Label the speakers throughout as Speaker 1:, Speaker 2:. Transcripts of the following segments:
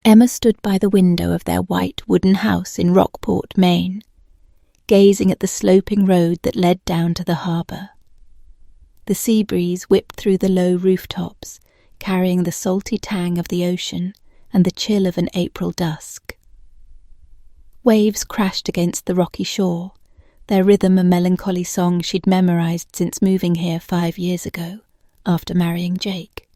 Speaker 1: Emma stood by the window of their white wooden house in Rockport, Maine, gazing at the sloping road that led down to the harbour. The sea breeze whipped through the low rooftops, carrying the salty tang of the ocean and the chill of an April dusk. Waves crashed against the rocky shore, their rhythm a melancholy song she'd memorised since moving here 5 years ago, after marrying Jake.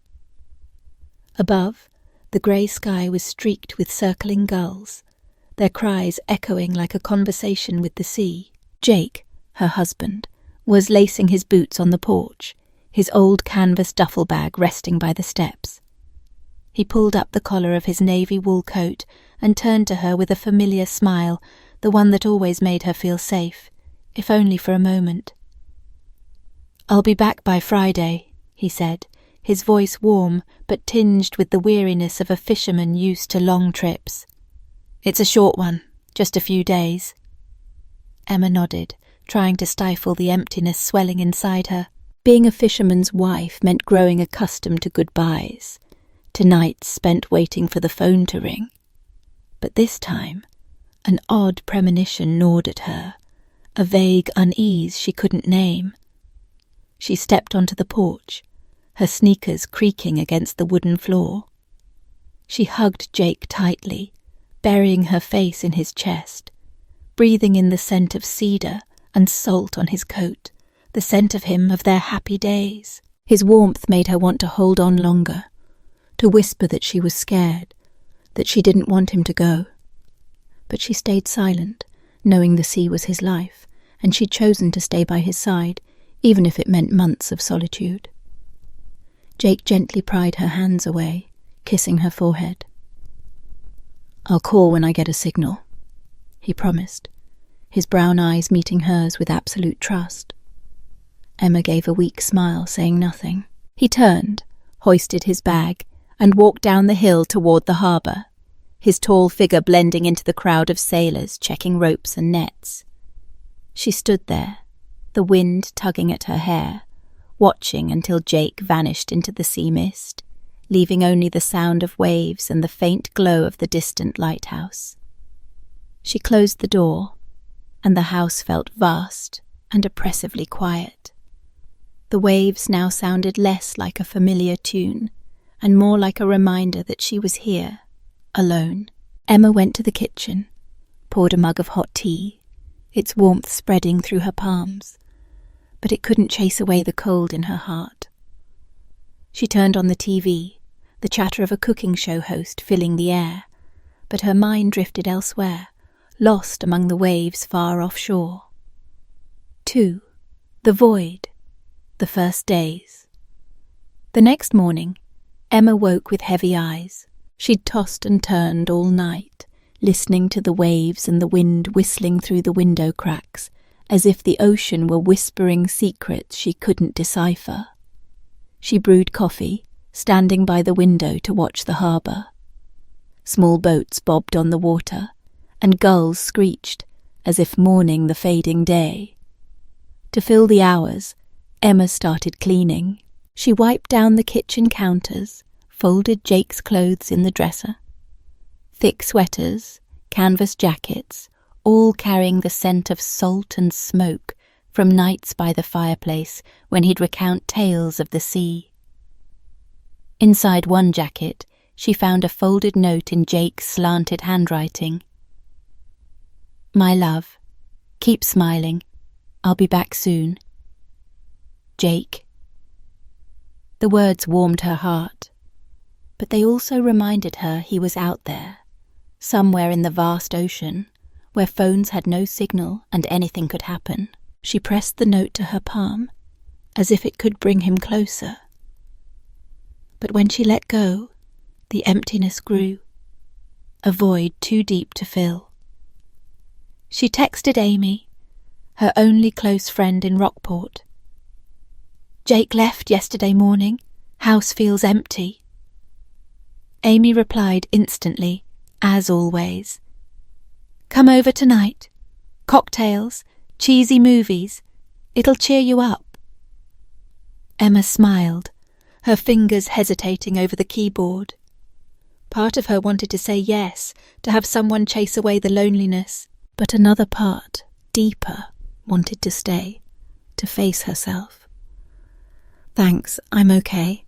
Speaker 1: Above, the grey sky was streaked with circling gulls, their cries echoing like a conversation with the sea. Jake, her husband, was lacing his boots on the porch, his old canvas duffel bag resting by the steps. He pulled up the collar of his navy wool coat and turned to her with a familiar smile, the one that always made her feel safe, if only for a moment. "I'll be back by Friday," he said, his voice warm but tinged with the weariness of a fisherman used to long trips. "It's a short one, just a few days." Emma nodded, trying to stifle the emptiness swelling inside her. Being a fisherman's wife meant growing accustomed to goodbyes, to nights spent waiting for the phone to ring. But this time, an odd premonition gnawed at her, a vague unease she couldn't name. She stepped onto the porch, her sneakers creaking against the wooden floor. She hugged Jake tightly, burying her face in his chest, breathing in the scent of cedar and salt on his coat, the scent of him of their happy days. His warmth made her want to hold on longer, to whisper that she was scared, that she didn't want him to go. But she stayed silent, knowing the sea was his life, and she'd chosen to stay by his side, even if it meant months of solitude. Jake gently pried her hands away, kissing her forehead. "I'll call when I get a signal," he promised, his brown eyes meeting hers with absolute trust. Emma gave a weak smile, saying nothing. He turned, hoisted his bag, and walked down the hill toward the harbour, his tall figure blending into the crowd of sailors checking ropes and nets. She stood there, the wind tugging at her hair, watching until Jake vanished into the sea mist, leaving only the sound of waves and the faint glow of the distant lighthouse. She closed the door, and the house felt vast and oppressively quiet. The waves now sounded less like a familiar tune, and more like a reminder that she was here, alone. Emma went to the kitchen, poured a mug of hot tea, its warmth spreading through her palms, but it couldn't chase away the cold in her heart. She turned on the TV, the chatter of a cooking show host filling the air, but her mind drifted elsewhere, lost among the waves far offshore. 2. The void. The first days. The next morning, Emma woke with heavy eyes. She'd tossed and turned all night, listening to the waves and the wind whistling through the window cracks, as if the ocean were whispering secrets she couldn't decipher. She brewed coffee, standing by the window to watch the harbour. Small boats bobbed on the water, and gulls screeched, as if mourning the fading day. To fill the hours, Emma started cleaning. She wiped down the kitchen counters, folded Jake's clothes in the dresser. Thick sweaters, canvas jackets, all carrying the scent of salt and smoke from nights by the fireplace when he'd recount tales of the sea. Inside one jacket, she found a folded note in Jake's slanted handwriting. "My love, keep smiling. I'll be back soon. Jake." The words warmed her heart, but they also reminded her he was out there, somewhere in the vast ocean, where phones had no signal and anything could happen. She pressed the note to her palm, as if it could bring him closer. But when she let go, the emptiness grew, a void too deep to fill. She texted Amy, her only close friend in Rockport. "Jake left yesterday morning. House feels empty." Amy replied instantly, as always. "Come over tonight. Cocktails, cheesy movies. It'll cheer you up." Emma smiled, her fingers hesitating over the keyboard. Part of her wanted to say yes, to have someone chase away the loneliness, but another part, deeper, wanted to stay, to face herself. "Thanks, I'm okay.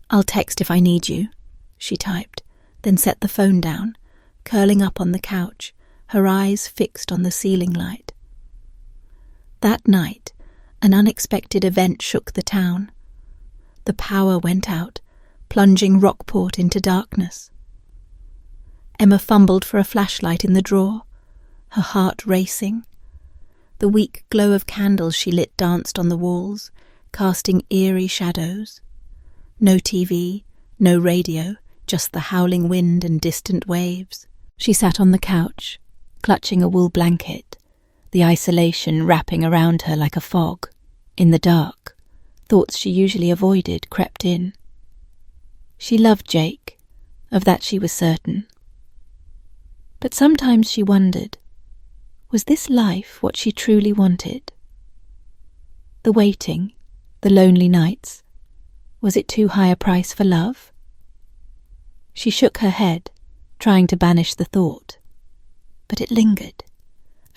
Speaker 1: I'll text if I need you," she typed, then set the phone down, curling up on the couch, her eyes fixed on the ceiling light. That night, an unexpected event shook the town. The power went out, plunging Rockport into darkness. Emma fumbled for a flashlight in the drawer, her heart racing. The weak glow of candles she lit danced on the walls, casting eerie shadows. No TV, no radio, just the howling wind and distant waves. She sat on the couch, clutching a wool blanket, the isolation wrapping around her like a fog. In the dark, thoughts she usually avoided crept in. She loved Jake, of that she was certain. But sometimes she wondered, was this life what she truly wanted? The waiting, the lonely nights, was it too high a price for love? She shook her head, trying to banish the thought, but it lingered,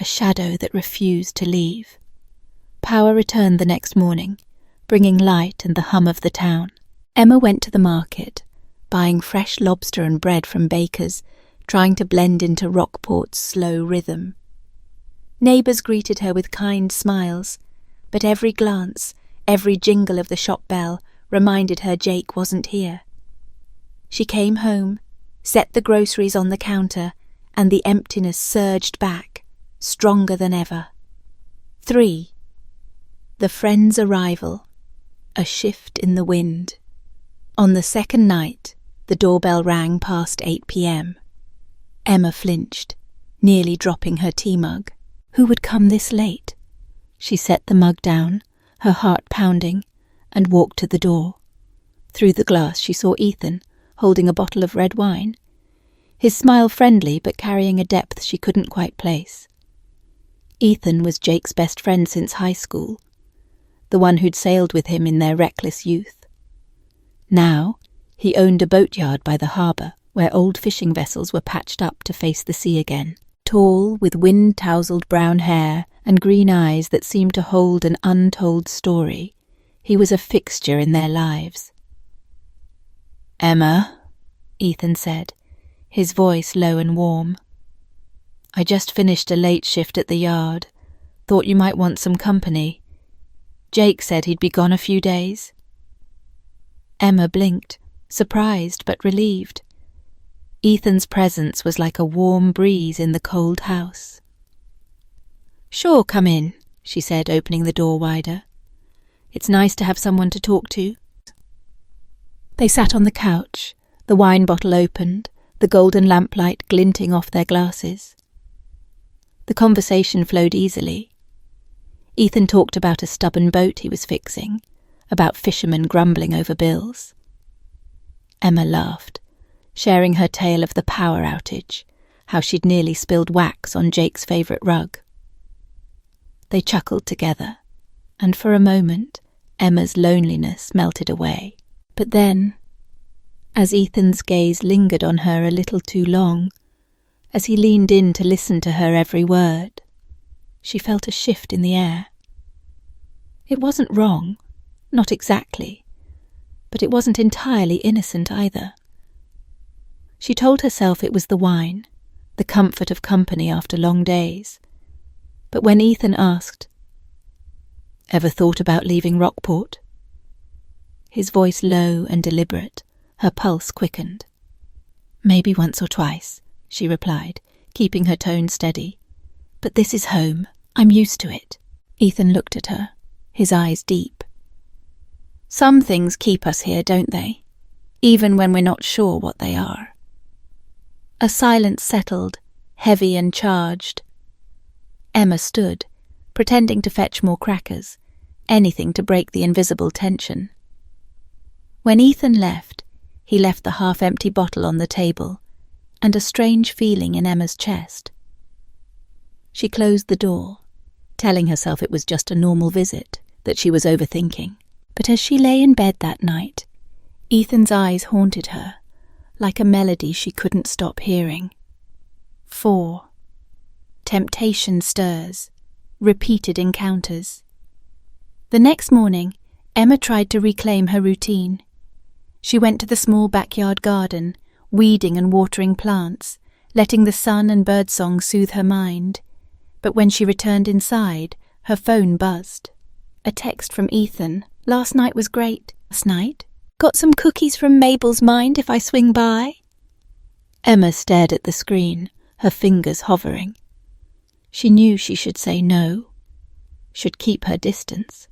Speaker 1: a shadow that refused to leave. Power returned the next morning, bringing light and the hum of the town. Emma went to the market, buying fresh lobster and bread from bakers, trying to blend into Rockport's slow rhythm. Neighbours greeted her with kind smiles, but every glance, every jingle of the shop bell reminded her Jake wasn't here. She came home, set the groceries on the counter, and the emptiness surged back, stronger than ever. 3. The friend's arrival. A shift in the wind. On the second night, the doorbell rang past 8 p.m. Emma flinched, nearly dropping her tea mug. Who would come this late? She set the mug down, her heart pounding, and walked to the door. Through the glass she saw Ethan, holding a bottle of red wine, his smile friendly but carrying a depth she couldn't quite place. Ethan was Jake's best friend since high school, the one who'd sailed with him in their reckless youth. Now, he owned a boatyard by the harbour where old fishing vessels were patched up to face the sea again. Tall, with wind-tousled brown hair and green eyes that seemed to hold an untold story, he was a fixture in their lives. "Emma," Ethan said, his voice low and warm. "I just finished a late shift at the yard. Thought you might want some company. Jake said he'd be gone a few days." Emma blinked, surprised but relieved. Ethan's presence was like a warm breeze in the cold house. "Sure, come in," she said, opening the door wider. "It's nice to have someone to talk to." They sat on the couch, the wine bottle opened, the golden lamplight glinting off their glasses. The conversation flowed easily. Ethan talked about a stubborn boat he was fixing, about fishermen grumbling over bills. Emma laughed, sharing her tale of the power outage, how she'd nearly spilled wax on Jake's favourite rug. They chuckled together, and for a moment Emma's loneliness melted away. But then, as Ethan's gaze lingered on her a little too long, as he leaned in to listen to her every word, she felt a shift in the air. It wasn't wrong, not exactly, but it wasn't entirely innocent either. She told herself it was the wine, the comfort of company after long days. But when Ethan asked, "Ever thought about leaving Rockport?" His voice low and deliberate, her pulse quickened. "Maybe once or twice," she replied, keeping her tone steady. "But this is home. I'm used to it." Ethan looked at her, his eyes deep. "Some things keep us here, don't they? Even when we're not sure what they are." A silence settled, heavy and charged. Emma stood, pretending to fetch more crackers, anything to break the invisible tension. When Ethan left, he left the half-empty bottle on the table, and a strange feeling in Emma's chest. She closed the door, telling herself it was just a normal visit, that she was overthinking. But as she lay in bed that night, Ethan's eyes haunted her, like a melody she couldn't stop hearing. 4. Temptation stirs. Repeated encounters. The next morning, Emma tried to reclaim her routine. She went to the small backyard garden, weeding and watering plants, letting the sun and birdsong soothe her mind. But when she returned inside, her phone buzzed. A text from Ethan. "Last night was great." "Last night? Got some cookies from Mabel's mind if I swing by?" Emma stared at the screen, her fingers hovering. She knew she should say no, should keep her distance.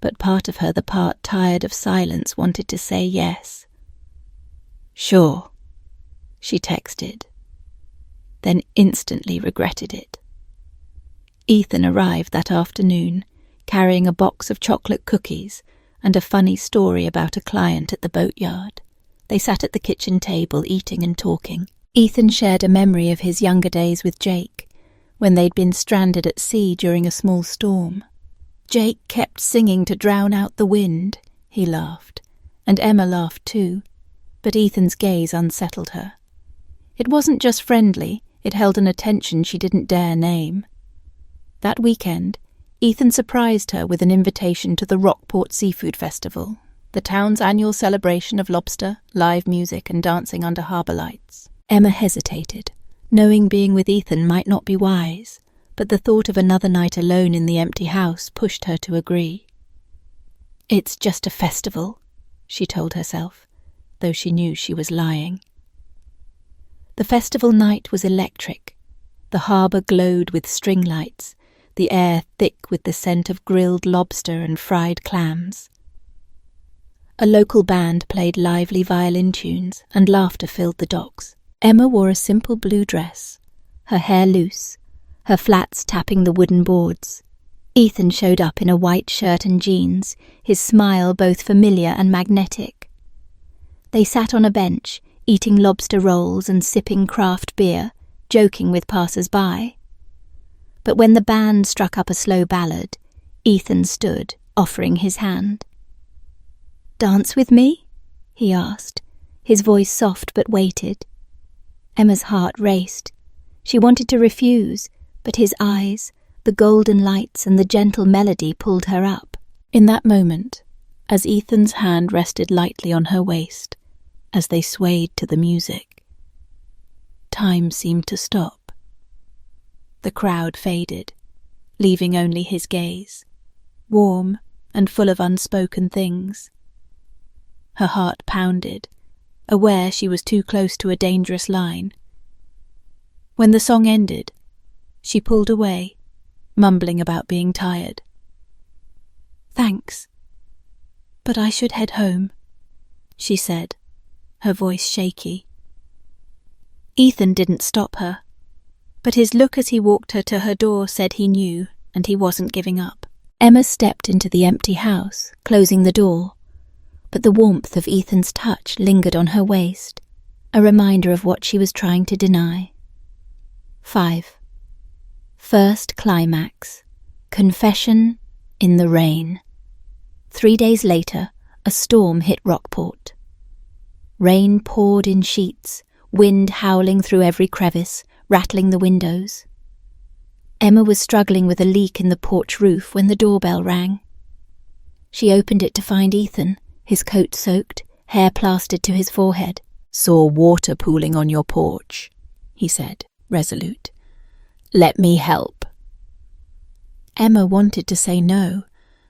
Speaker 1: But part of her, the part tired of silence, wanted to say yes. "Sure," she texted, then instantly regretted it. Ethan arrived that afternoon, carrying a box of chocolate cookies and a funny story about a client at the boatyard. They sat at the kitchen table, eating and talking. Ethan shared a memory of his younger days with Jake, when they'd been stranded at sea during a small storm. Jake kept singing to drown out the wind, he laughed, and Emma laughed too, but Ethan's gaze unsettled her. It wasn't just friendly, it held an attention she didn't dare name. That weekend, Ethan surprised her with an invitation to the Rockport Seafood Festival, the town's annual celebration of lobster, live music and dancing under harbour lights. Emma hesitated, knowing being with Ethan might not be wise, but the thought of another night alone in the empty house pushed her to agree. "It's just a festival," she told herself, though she knew she was lying. The festival night was electric. The harbour glowed with string lights, the air thick with the scent of grilled lobster and fried clams. A local band played lively violin tunes, and laughter filled the docks. Emma wore a simple blue dress, her hair loose, her flats tapping the wooden boards. Ethan showed up in a white shirt and jeans, his smile both familiar and magnetic. They sat on a bench, eating lobster rolls and sipping craft beer, joking with passers-by. But when the band struck up a slow ballad, Ethan stood, offering his hand. "Dance with me?" he asked, his voice soft but weighted. Emma's heart raced. She wanted to refuse, but his eyes, the golden lights and the gentle melody pulled her up. In that moment, as Ethan's hand rested lightly on her waist, as they swayed to the music, time seemed to stop. The crowd faded, leaving only his gaze, warm and full of unspoken things. Her heart pounded, aware she was too close to a dangerous line. When the song ended, she pulled away, mumbling about being tired. "Thanks, but I should head home," she said, her voice shaky. Ethan didn't stop her, but his look as he walked her to her door said he knew, and he wasn't giving up. Emma stepped into the empty house, closing the door, but the warmth of Ethan's touch lingered on her waist, a reminder of what she was trying to deny. 5. First climax. Confession in the rain. 3 days later, a storm hit Rockport. Rain poured in sheets, wind howling through every crevice, rattling the windows. Emma was struggling with a leak in the porch roof when the doorbell rang. She opened it to find Ethan, his coat soaked, hair plastered to his forehead. "Saw water pooling on your porch," he said, resolute. "Let me help." Emma wanted to say no,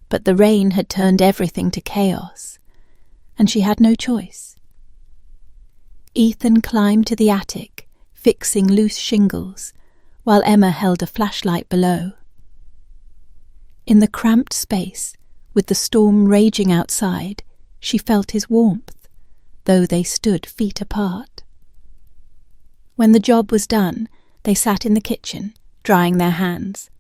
Speaker 1: but the rain had turned everything to chaos, and she had no choice. Ethan climbed to the attic, fixing loose shingles, while Emma held a flashlight below. In the cramped space, with the storm raging outside, she felt his warmth, though they stood feet apart. When the job was done, they sat in the kitchen, drying their hands.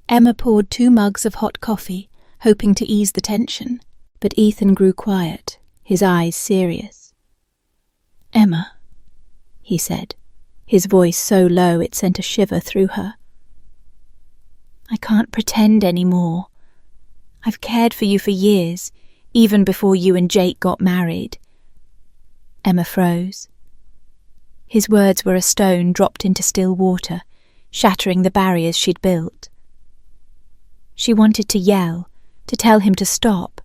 Speaker 1: Emma poured 2 mugs of hot coffee, hoping to ease the tension, but Ethan grew quiet, his eyes serious. "Emma," he said, his voice so low it sent a shiver through her. "I can't pretend anymore. I've cared for you for years, even before you and Jake got married. Emma froze. His words were a stone dropped into still water, shattering the barriers she'd built. She wanted to yell, to tell him to stop,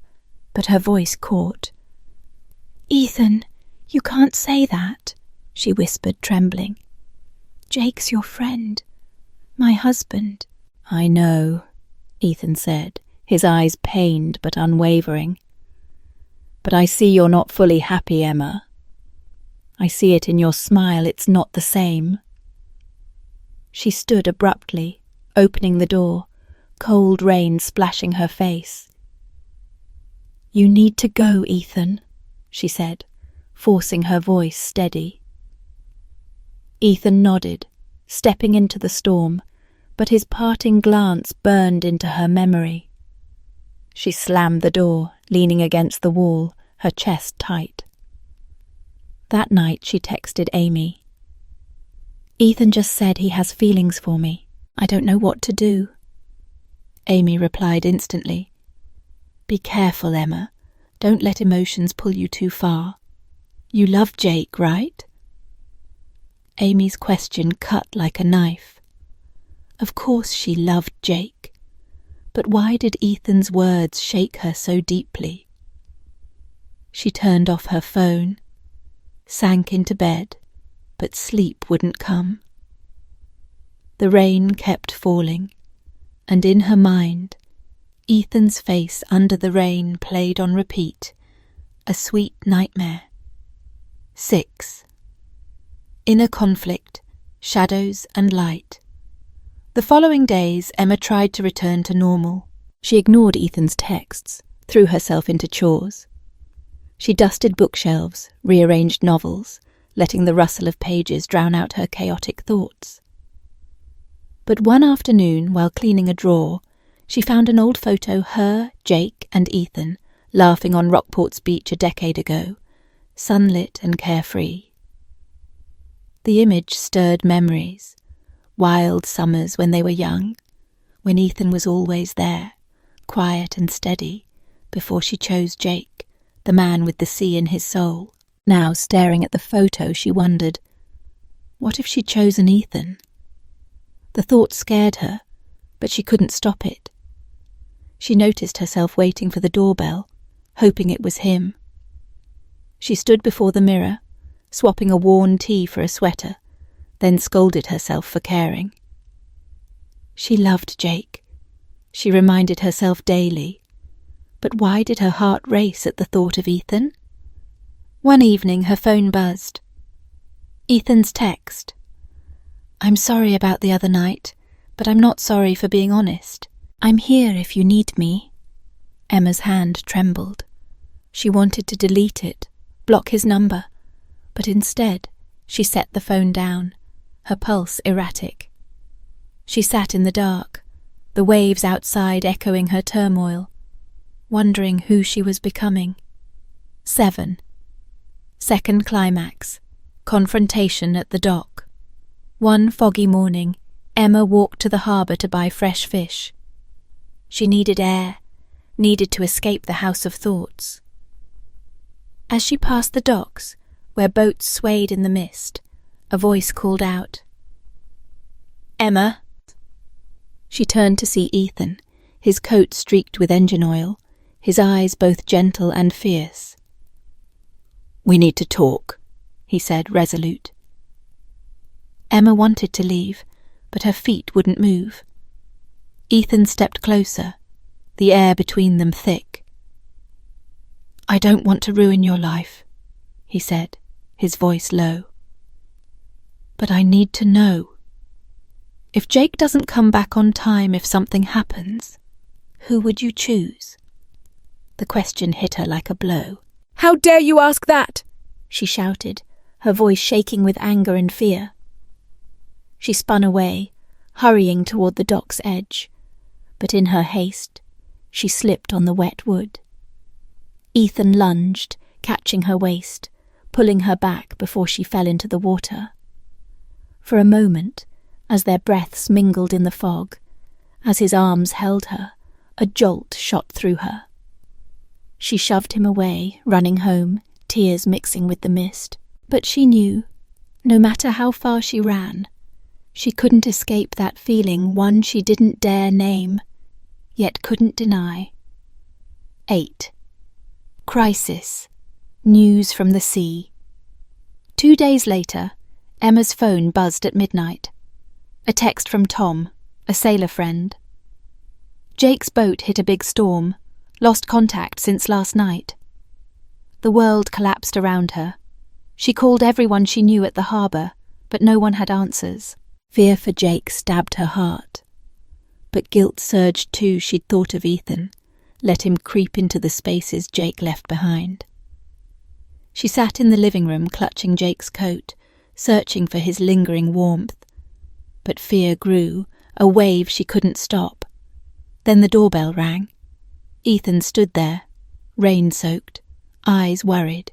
Speaker 1: but her voice caught. "Ethan, you can't say that," she whispered, trembling. "Jake's your friend, my husband." "I know," Ethan said, his eyes pained but unwavering. "But I see you're not fully happy, Emma. I see it in your smile, it's not the same." She stood abruptly, opening the door, cold rain splashing her face. "You need to go, Ethan," she said, forcing her voice steady. Ethan nodded, stepping into the storm, but his parting glance burned into her memory. She slammed the door, leaning against the wall, her chest tight. That night she texted Amy. "Ethan just said he has feelings for me. I don't know what to do." Amy replied instantly. "Be careful, Emma. Don't let emotions pull you too far. You love Jake, right?" Amy's question cut like a knife. Of course she loved Jake. But why did Ethan's words shake her so deeply? She turned off her phone, sank into bed, but sleep wouldn't come. The rain kept falling, and in her mind, Ethan's face under the rain played on repeat, a sweet nightmare. 6. Inner conflict, shadows and light. The following days, Emma tried to return to normal. She ignored Ethan's texts, threw herself into chores. She dusted bookshelves, rearranged novels, letting the rustle of pages drown out her chaotic thoughts. But one afternoon, while cleaning a drawer, she found an old photo her, Jake, and Ethan laughing on Rockport's beach a decade ago, sunlit and carefree. The image stirred memories, wild summers when they were young, when Ethan was always there, quiet and steady, before she chose Jake, the man with the sea in his soul. Now, staring at the photo, she wondered, what if she'd chosen Ethan? The thought scared her, but she couldn't stop it. She noticed herself waiting for the doorbell, hoping it was him. She stood before the mirror, swapping a worn tee for a sweater, then scolded herself for caring. She loved Jake. She reminded herself daily. But why did her heart race at the thought of Ethan? One evening her phone buzzed. Ethan's text. "I'm sorry about the other night, but I'm not sorry for being honest. I'm here if you need me." Emma's hand trembled. She wanted to delete it, block his number, but instead she set the phone down, her pulse erratic. She sat in the dark, the waves outside echoing her turmoil, wondering who she was becoming. 7. Second climax. Confrontation at the dock. One foggy morning, Emma walked to the harbour to buy fresh fish. She needed air, needed to escape the house of thoughts. As she passed the docks, where boats swayed in the mist, a voice called out, "Emma." She turned to see Ethan, his coat streaked with engine oil, his eyes both gentle and fierce. "We need to talk," he said, resolute. Emma wanted to leave, but her feet wouldn't move. Ethan stepped closer, the air between them thick. "I don't want to ruin your life," he said, his voice low. "But I need to know. If Jake doesn't come back on time, if something happens, who would you choose?" The question hit her like a blow. "How dare you ask that?" she shouted, her voice shaking with anger and fear. She spun away, hurrying toward the dock's edge, but in her haste, she slipped on the wet wood. Ethan lunged, catching her waist, pulling her back before she fell into the water. For a moment, as their breaths mingled in the fog, as his arms held her, a jolt shot through her. She shoved him away, running home, tears mixing with the mist. But she knew, no matter how far she ran, she couldn't escape that feeling, one she didn't dare name, yet couldn't deny. 8. Crisis. News from the sea. 2 days later, Emma's phone buzzed at midnight. A text from Tom, a sailor friend. Jake's boat hit a big storm, lost contact since last night. The world collapsed around her. She called everyone she knew at the harbour, but no one had answers. Fear for Jake stabbed her heart. But guilt surged too. She'd thought of Ethan, let him creep into the spaces Jake left behind. She sat in the living room clutching Jake's coat, searching for his lingering warmth. But fear grew, a wave she couldn't stop. Then the doorbell rang. Ethan stood there, rain-soaked, eyes worried.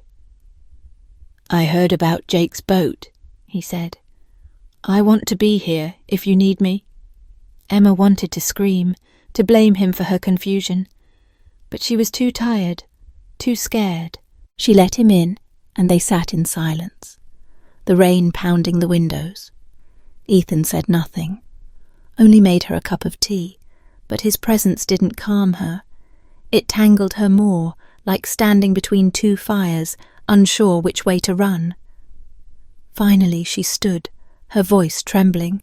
Speaker 1: "I heard about Jake's boat," he said. "I want to be here if you need me." Emma wanted to scream, to blame him for her confusion, but she was too tired, too scared. She let him in, and they sat in silence, the rain pounding the windows. Ethan said nothing, only made her a cup of tea, but his presence didn't calm her. It tangled her more, like standing between two fires, unsure which way to run. Finally she stood, her voice trembling.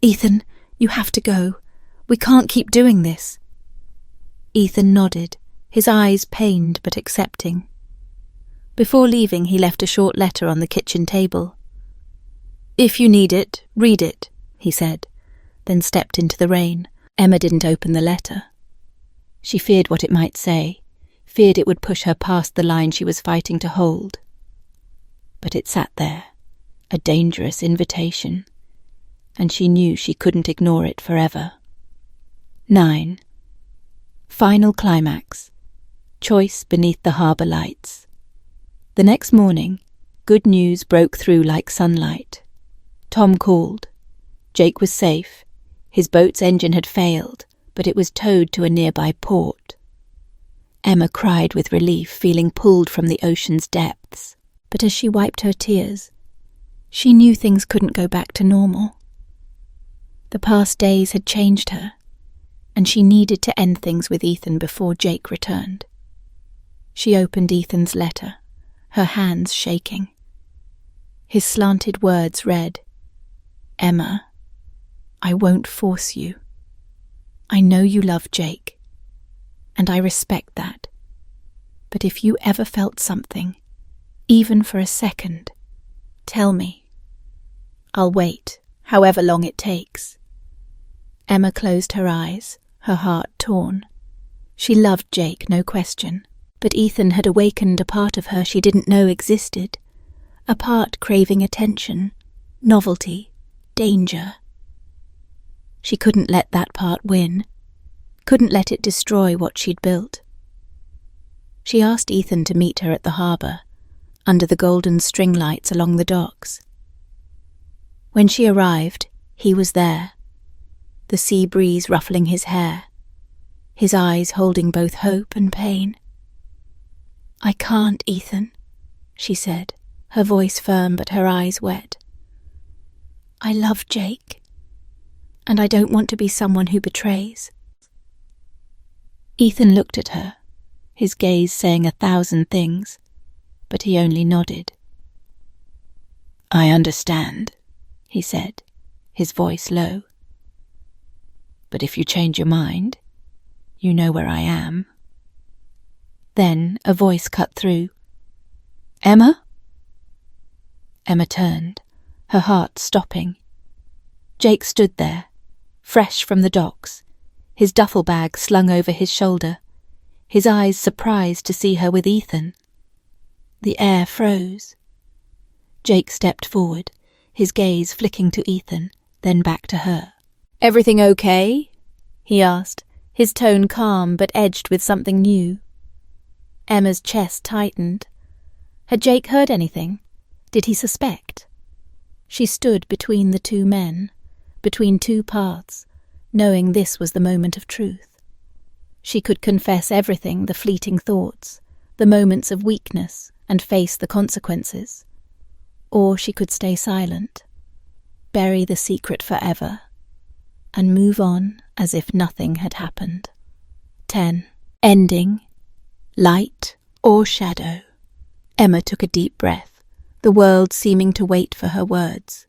Speaker 1: "Ethan, you have to go. We can't keep doing this." Ethan nodded, his eyes pained but accepting. Before leaving, he left a short letter on the kitchen table. "If you need it, read it," he said, then stepped into the rain. Emma didn't open the letter. She feared what it might say, feared it would push her past the line she was fighting to hold. But it sat there, a dangerous invitation, and she knew she couldn't ignore it forever. 9. Final climax. Choice beneath the harbour lights. The next morning, good news broke through like sunlight. Tom called. Jake was safe. His boat's engine had failed, but it was towed to a nearby port. Emma cried with relief, feeling pulled from the ocean's depths. But as she wiped her tears, she knew things couldn't go back to normal. The past days had changed her, and she needed to end things with Ethan before Jake returned. She opened Ethan's letter, her hands shaking. His slanted words read, "Emma, I won't force you. I know you love Jake, and I respect that. But if you ever felt something, even for a second, tell me. I'll wait, however long it takes." Emma closed her eyes, her heart torn. She loved Jake, no question, but Ethan had awakened a part of her she didn't know existed, a part craving attention, novelty, danger. She couldn't let that part win, couldn't let it destroy what she'd built. She asked Ethan to meet her at the harbour, under the golden string lights along the docks. When she arrived, he was there, the sea breeze ruffling his hair, his eyes holding both hope and pain. "I can't, Ethan," she said, her voice firm but her eyes wet. "I love Jake, and I don't want to be someone who betrays." Ethan looked at her, his gaze saying 1,000 things, but he only nodded. "I understand," he said, his voice low. "But if you change your mind, you know where I am." Then a voice cut through. "Emma?" Emma turned, her heart stopping. Jake stood there, fresh from the docks, his duffel bag slung over his shoulder, his eyes surprised to see her with Ethan. The air froze. Jake stepped forward, his gaze flicking to Ethan, then back to her. "Everything okay?" he asked, his tone calm but edged with something new. Emma's chest tightened. Had Jake heard anything? Did he suspect? She stood between the two men, between two paths, knowing this was the moment of truth. She could confess everything, the fleeting thoughts, the moments of weakness, and face the consequences. Or she could stay silent, bury the secret forever, and move on as if nothing had happened. 10. Ending. Light or shadow? Emma took a deep breath, the world seeming to wait for her words.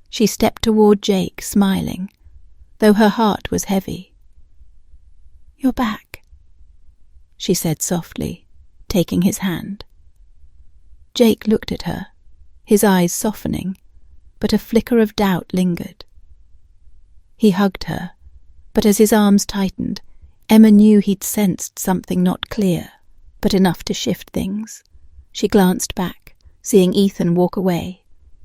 Speaker 1: She stepped toward Jake, smiling, though her heart was heavy. "You're back," she said softly, taking his hand. Jake looked at her, his eyes softening, but a flicker of doubt lingered. He hugged her, but as his arms tightened, Emma knew he'd sensed something not clear, but enough to shift things. She glanced back, seeing Ethan walk away,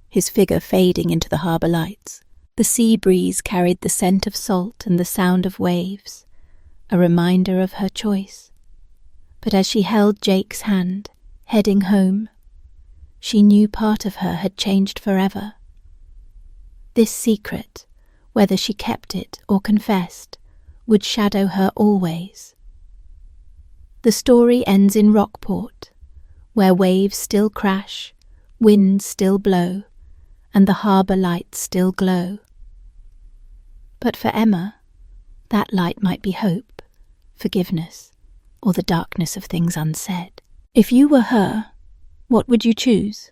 Speaker 1: his figure fading into the harbour lights. The sea breeze carried the scent of salt and the sound of waves, a reminder of her choice. But as she held Jake's hand, heading home, she knew part of her had changed forever. This secret, whether she kept it or confessed, would shadow her always. The story ends in Rockport, where waves still crash, winds still blow, and the harbour lights still glow. But for Emma, that light might be hope, forgiveness, or the darkness of things unsaid. If you were her, what would you choose?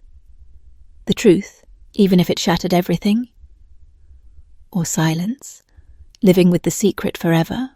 Speaker 1: The truth, even if it shattered everything? Or silence, living with the secret forever?